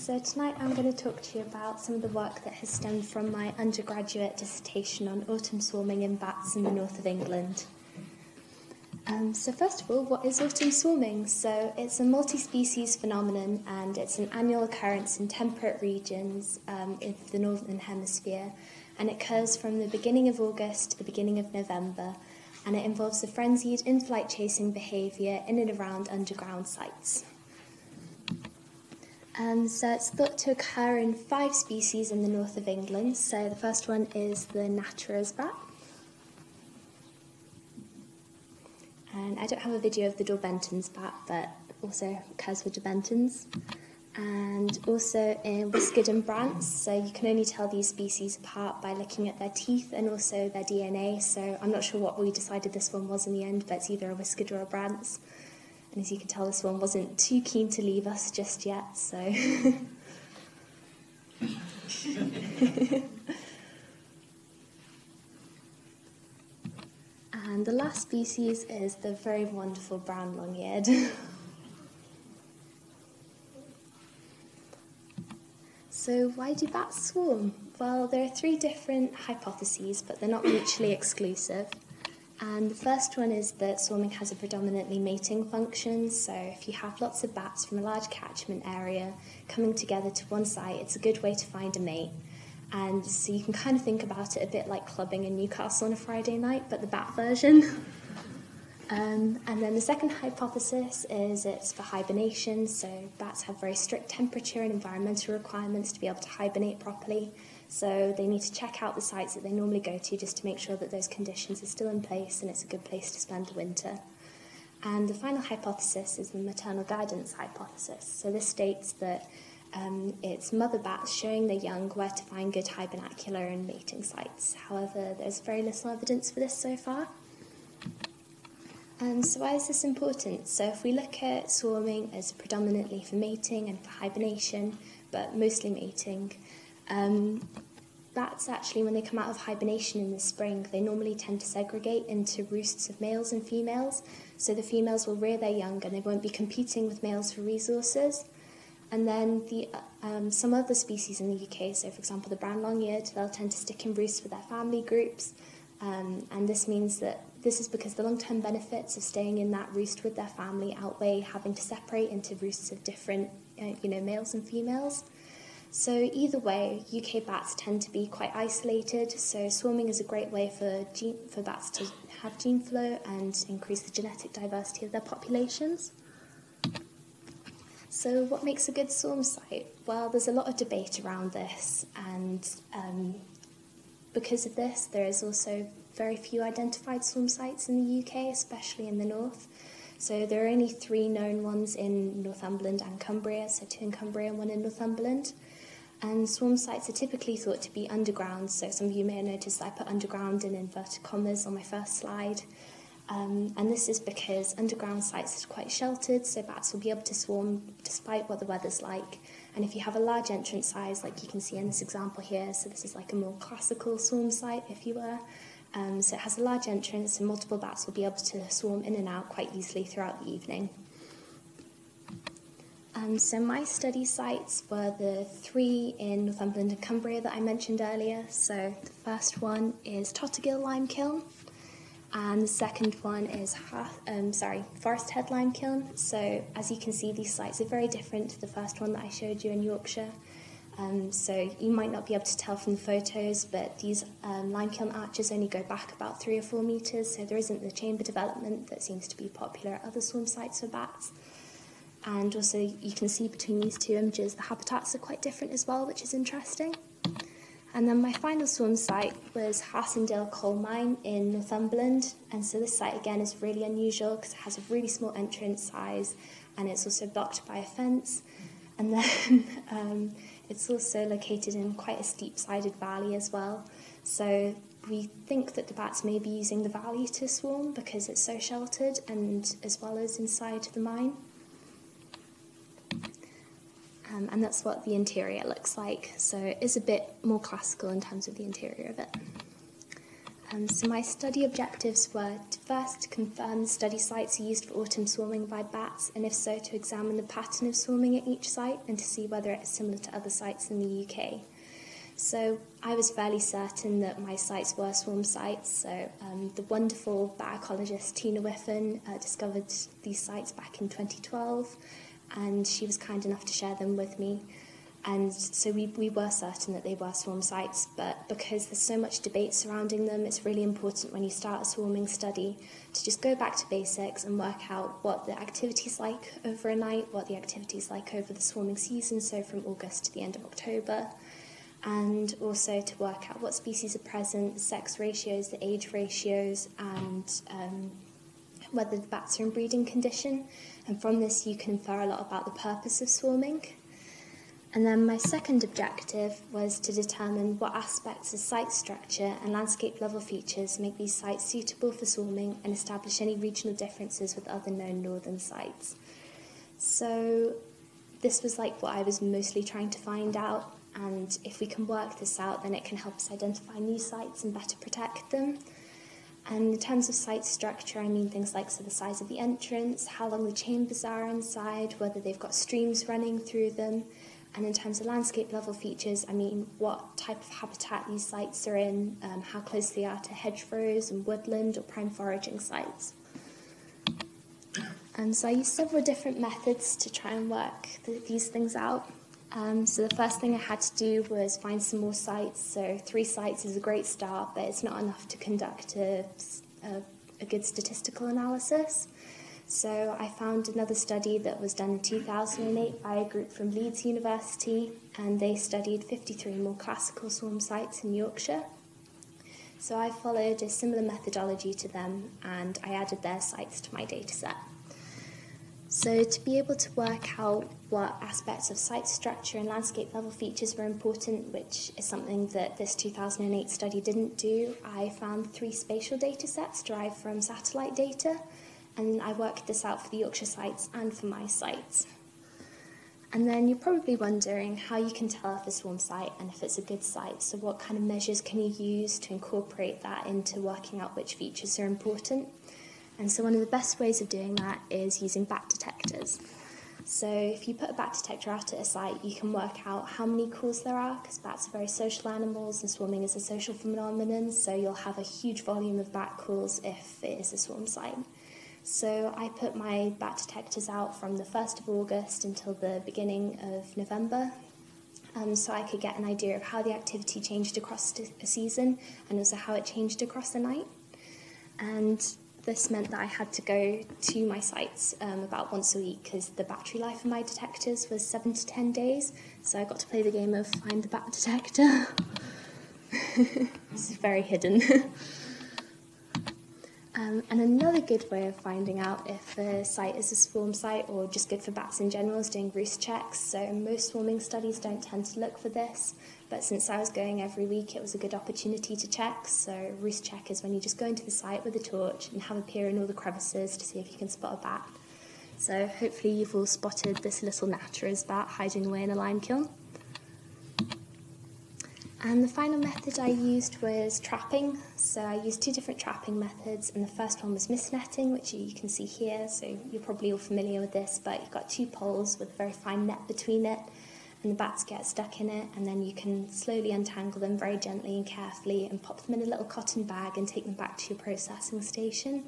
So tonight I'm going to talk to you about some of the work that has stemmed from my undergraduate dissertation on autumn swarming in bats in the north of England. So first of all, what is autumn swarming? So it's a multi-species phenomenon and it's an annual occurrence in temperate regions in the northern hemisphere, and it occurs from the beginning of August to the beginning of November, and it involves a frenzied in-flight chasing behaviour in and around underground sites. So it's thought to occur in 5 species in the north of England. So the first one is the natterer's bat. And I don't have a video of the Dorbenton's bat, but also occurs with Dorbentons. And also in whiskered and brants, so you can only tell these species apart by looking at their teeth and also their DNA. So I'm not sure what we decided this one was in the end, but it's either a whiskered or a brants. And as you can tell, this one wasn't too keen to leave us just yet, so... And the last species is the very wonderful brown long-eared. So why do bats swarm? Well, there are 3 different hypotheses, but they're not mutually exclusive. And the first one is that swarming has a predominantly mating function, so if you have lots of bats from a large catchment area coming together to one site, it's a good way to find a mate. And so you can kind of think about it a bit like clubbing in Newcastle on a Friday night, but the bat version. And then the second hypothesis is it's for hibernation, so bats have very strict temperature and environmental requirements to be able to hibernate properly. So they need to check out the sites that they normally go to just to make sure that those conditions are still in place and it's a good place to spend the winter. And the final hypothesis is the maternal guidance hypothesis. So this states that it's mother bats showing their young where to find good hibernacular and mating sites. However, there's very little evidence for this so far. So why is this important? So if we look at swarming as predominantly for mating and for hibernation, but mostly mating, bats actually, when they come out of hibernation in the spring, they normally tend to segregate into roosts of males and females. So the females will rear their young and they won't be competing with males for resources. And then some other species in the UK, so for example the brown long-eared, they'll tend to stick in roosts with their family groups. And this means that this is because the long-term benefits of staying in that roost with their family outweigh having to separate into roosts of different males and females. So either way, UK bats tend to be quite isolated, so swarming is a great way for bats to have gene flow and increase the genetic diversity of their populations. So what makes a good swarm site? Well, there's a lot of debate around this, and because of this, there is also very few identified swarm sites in the UK, especially in the north. So there are only 3 known ones in Northumberland and Cumbria, so 2 in Cumbria and 1 in Northumberland. And swarm sites are typically thought to be underground, so some of you may have noticed that I put underground in inverted commas on my first slide. And this is because underground sites are quite sheltered, so bats will be able to swarm despite what the weather's like. And if you have a large entrance size, like you can see in this example here, so this is like a more classical swarm site, if you were. So it has a large entrance and multiple bats will be able to swarm in and out quite easily throughout the evening. So my study sites were the 3 in Northumberland and Cumbria that I mentioned earlier. So the first one is Tottergill Lime Kiln, and the second one is Forest Head Lime Kiln. So as you can see, these sites are very different to the first one that I showed you in Yorkshire. So you might not be able to tell from the photos, but these lime kiln arches only go back about 3 or 4 metres, so there isn't the chamber development that seems to be popular at other swarm sites for bats. And also you can see between these 2 images the habitats are quite different as well, which is interesting. And then my final swarm site was Harsendale Coal Mine in Northumberland, and so this site again is really unusual because it has a really small entrance size and it's also blocked by a fence. And then it's also located in quite a steep-sided valley as well. So we think that the bats may be using the valley to swarm because it's so sheltered, and as well as inside the mine. And that's what the interior looks like. So it is a bit more classical in terms of the interior of it. So my study objectives were to first confirm the study sites are used for autumn swarming by bats, and if so, to examine the pattern of swarming at each site and to see whether it is similar to other sites in the UK. So I was fairly certain that my sites were swarm sites. So the wonderful bat ecologist Tina Whiffen discovered these sites back in 2012, and she was kind enough to share them with me. And so we were certain that they were swarm sites, but because there's so much debate surrounding them, it's really important when you start a swarming study to just go back to basics and work out what the activity's like over a night, what the activity's like over the swarming season, so from August to the end of October, and also to work out what species are present, the sex ratios, the age ratios, and whether the bats are in breeding condition. And from this you can infer a lot about the purpose of swarming. And then my second objective was to determine what aspects of site structure and landscape level features make these sites suitable for swarming and establish any regional differences with other known northern sites. So this was like what I was mostly trying to find out, and if we can work this out, then it can help us identify new sites and better protect them. And in terms of site structure, I mean things like the size of the entrance, how long the chambers are inside, whether they've got streams running through them. And in terms of landscape level features, I mean what type of habitat these sites are in, how close they are to hedgerows and woodland or prime foraging sites. And so I used several different methods to try and work these things out. So the first thing I had to do was find some more sites. So 3 sites is a great start, but it's not enough to conduct a good statistical analysis. So I found another study that was done in 2008 by a group from Leeds University, and they studied 53 more classical swarm sites in Yorkshire. So I followed a similar methodology to them, and I added their sites to my dataset. So to be able to work out what aspects of site structure and landscape level features were important, which is something that this 2008 study didn't do, I found 3 spatial datasets derived from satellite data, and I worked this out for the Yorkshire sites and for my sites. And then you're probably wondering how you can tell if a swarm site and if it's a good site. So what kind of measures can you use to incorporate that into working out which features are important? And so one of the best ways of doing that is using bat detectors. So if you put a bat detector out at a site, you can work out how many calls there are, because bats are very social animals and swarming is a social phenomenon, so you'll have a huge volume of bat calls if it is a swarm site. So I put my bat detectors out from the 1st of August until the beginning of November, so I could get an idea of how the activity changed across a season and also how it changed across the night. And this meant that I had to go to my sites about once a week because the battery life of my detectors was 7 to 10 days, so I got to play the game of find the bat detector. This is very hidden. And another good way of finding out if a site is a swarm site or just good for bats in general is doing roost checks. So most swarming studies don't tend to look for this, but since I was going every week, it was a good opportunity to check. So roost check is when you just go into the site with a torch and have a peer in all the crevices to see if you can spot a bat. So hopefully you've all spotted this little natterer's bat hiding away in a lime kiln. And the final method I used was trapping. So I used 2 different trapping methods, and the first one was mist netting, which you can see here. So you're probably all familiar with this, but you've got 2 poles with a very fine net between it, and the bats get stuck in it, and then you can slowly untangle them very gently and carefully and pop them in a little cotton bag and take them back to your processing station.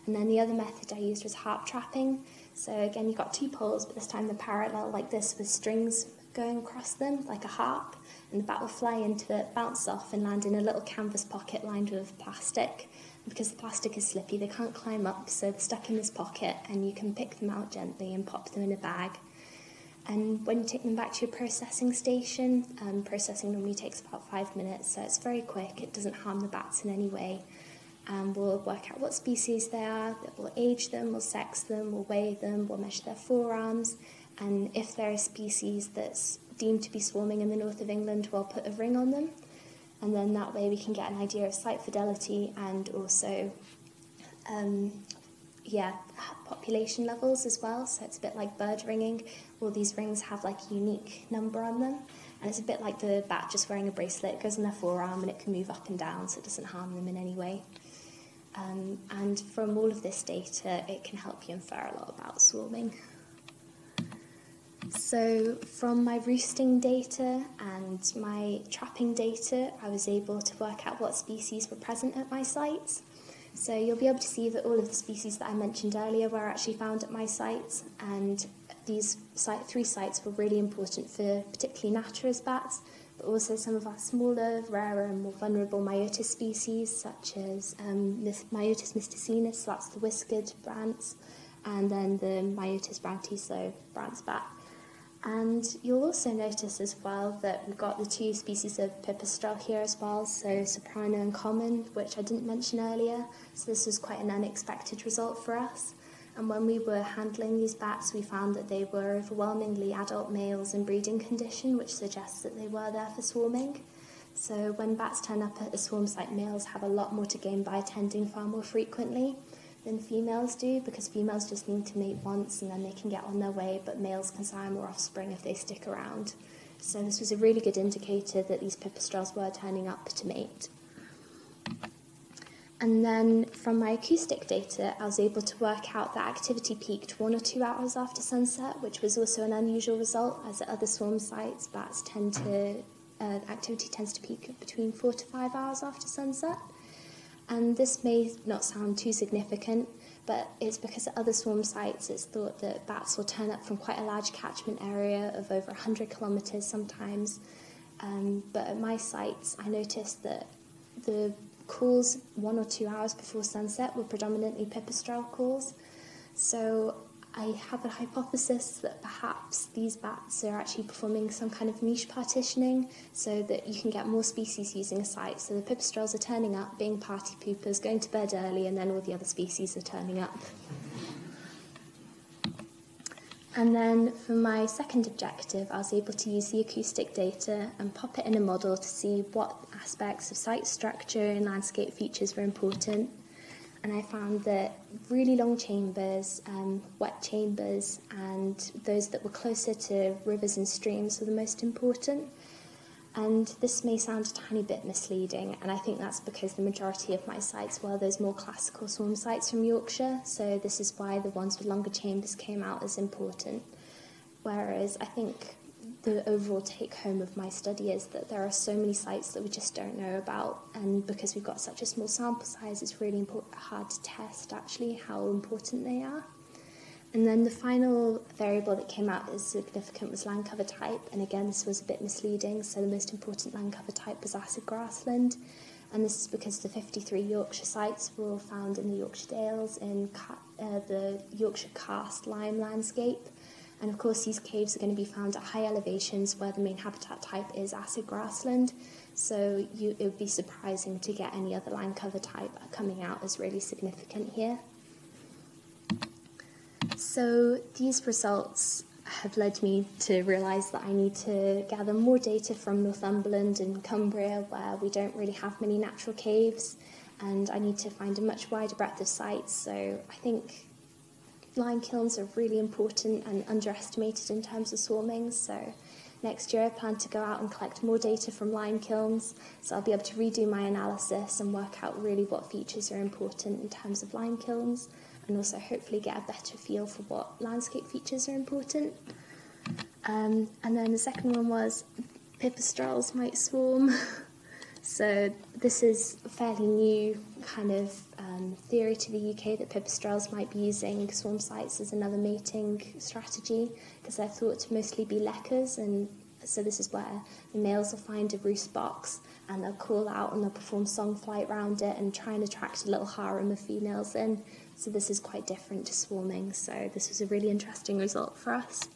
And then the other method I used was harp trapping. So again, you've got 2 poles, but this time they're parallel like this with strings going across them like a harp, and the bat will fly into it, bounce off and land in a little canvas pocket lined with plastic. And because the plastic is slippy, they can't climb up, so they're stuck in this pocket, and you can pick them out gently and pop them in a bag. And when you take them back to your processing station, processing normally takes about 5 minutes, so it's very quick, it doesn't harm the bats in any way. And we'll work out what species they are, we'll age them, we'll sex them, we'll weigh them, we'll measure their forearms, and if they're a species that's deemed to be swarming in the north of England, we'll put a ring on them, and then that way we can get an idea of site fidelity and also population levels as well. So it's a bit like bird ringing. All these rings have like a unique number on them, And it's a bit like the bat just wearing a bracelet. It goes on their forearm and it can move up and down, so it doesn't harm them in any way. And from all of this data, it can help you infer a lot about swarming. So from my roosting data and my trapping data, I was able to work out what species were present at my sites. So you'll be able to see that all of the species that I mentioned earlier were actually found at my sites, and these 3 sites were really important for particularly Natura's bats, but also some of our smaller, rarer and more vulnerable Myotis species, such as Myotis mysticinus, so that's the whiskered brants, and then the Myotis branti, so Brant's bat. And you'll also notice as well that we've got the 2 species of pipistrelle here as well, so soprano and common, which I didn't mention earlier, so this was quite an unexpected result for us. And when we were handling these bats, we found that they were overwhelmingly adult males in breeding condition, which suggests that they were there for swarming. So when bats turn up at a swarm site, males have a lot more to gain by attending far more frequently than females do, because females just need to mate once and then they can get on their way, but males can sire more offspring if they stick around. So this was a really good indicator that these pipistrelles were turning up to mate. And then from my acoustic data, I was able to work out that activity peaked 1 or 2 hours after sunset, which was also an unusual result, as at other swarm sites, bats activity tends to peak between 4 to 5 hours after sunset. And this may not sound too significant, but it's because at other swarm sites it's thought that bats will turn up from quite a large catchment area of over 100 kilometres sometimes. But at my sites, I noticed that the calls 1 or 2 hours before sunset were predominantly pipistrelle calls. So I have a hypothesis that perhaps these bats are actually performing some kind of niche partitioning so that you can get more species using a site. So the pipistrelles are turning up, being party poopers, going to bed early, and then all the other species are turning up. And then for my second objective, I was able to use the acoustic data and pop it in a model to see what aspects of site structure and landscape features were important. And I found that really long chambers, wet chambers, and those that were closer to rivers and streams were the most important. And this may sound a tiny bit misleading, and I think that's because the majority of my sites were those more classical swarm sites from Yorkshire, so this is why the ones with longer chambers came out as important. Whereas I think the overall take-home of my study is that there are so many sites that we just don't know about, and because we've got such a small sample size, it's really hard to test actually how important they are. And then the final variable that came out as significant was land cover type, and again this was a bit misleading, so the most important land cover type was acid grassland, and this is because the 53 Yorkshire sites were all found in the Yorkshire Dales in the Yorkshire karst lime landscape. And of course these caves are going to be found at high elevations where the main habitat type is acid grassland, so it would be surprising to get any other land cover type coming out as really significant here. So these results have led me to realise that I need to gather more data from Northumberland and Cumbria, where we don't really have many natural caves, and I need to find a much wider breadth of sites. So I think lime kilns are really important and underestimated in terms of swarming, so next year I plan to go out and collect more data from lime kilns, so I'll be able to redo my analysis and work out really what features are important in terms of lime kilns, and also hopefully get a better feel for what landscape features are important. And then the second one was pipistrelles might swarm. So this is a fairly new kind of theory to the UK that pipistrelles might be using swarm sites as another mating strategy, because they're thought to mostly be leckers, and so this is where the males will find a roost box and they'll call out and they'll perform song flight around it and try and attract a little harem of females in. So this is quite different to swarming, so this was a really interesting result for us.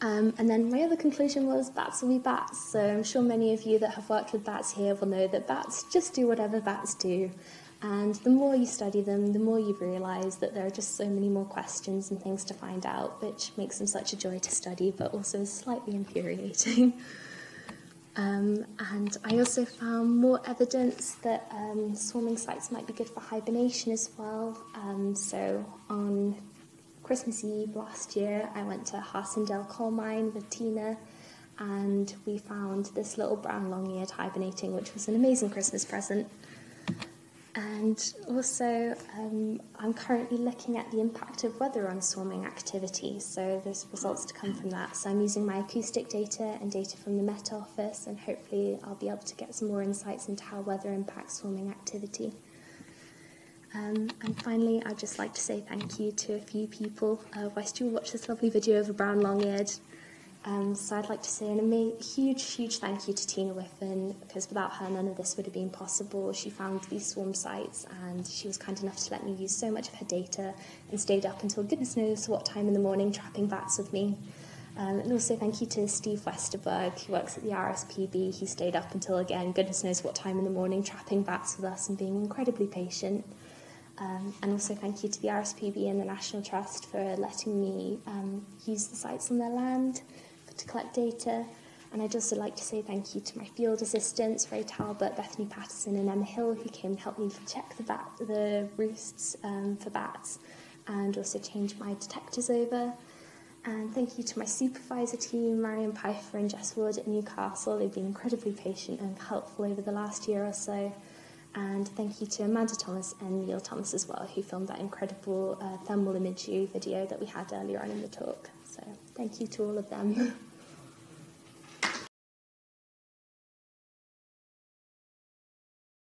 And then my other conclusion was bats will be bats. So I'm sure many of you that have worked with bats here will know that bats just do whatever bats do. And the more you study them, the more you realise that there are just so many more questions and things to find out, which makes them such a joy to study, but also is slightly infuriating. And I also found more evidence that swarming sites might be good for hibernation as well. So on Christmas Eve last year, I went to Harsendale coal mine with Tina, and we found this little brown long-eared hibernating, which was an amazing Christmas present. And also, I'm currently looking at the impact of weather on swarming activity, so there's results to come from that. So I'm using my acoustic data and data from the Met Office, and hopefully I'll be able to get some more insights into how weather impacts swarming activity. And finally, I'd just like to say thank you to a few people. West, you'll watch this lovely video of a brown long-eared. So I'd like to say a huge thank you to Tina Whiffen, because without her none of this would have been possible. She found these swarm sites and she was kind enough to let me use so much of her data and stayed up until goodness knows what time in the morning trapping bats with me. And also thank you to Steve Westerberg, who works at the RSPB. He stayed up until, again, goodness knows what time in the morning trapping bats with us and being incredibly patient. And also thank you to the RSPB and the National Trust for letting me use the sites on their land to collect data. And I'd also like to say thank you to my field assistants, Ray Talbot, Bethany Patterson and Emma Hill, who came and helped me check the roosts for bats and also change my detectors over. And thank you to my supervisor team, Marion Pfeiffer and Jess Wood at Newcastle. They've been incredibly patient and helpful over the last year or so. And thank you to Amanda Thomas and Neil Thomas as well, who filmed that incredible thermal imagery video that we had earlier on in the talk. So thank you to all of them.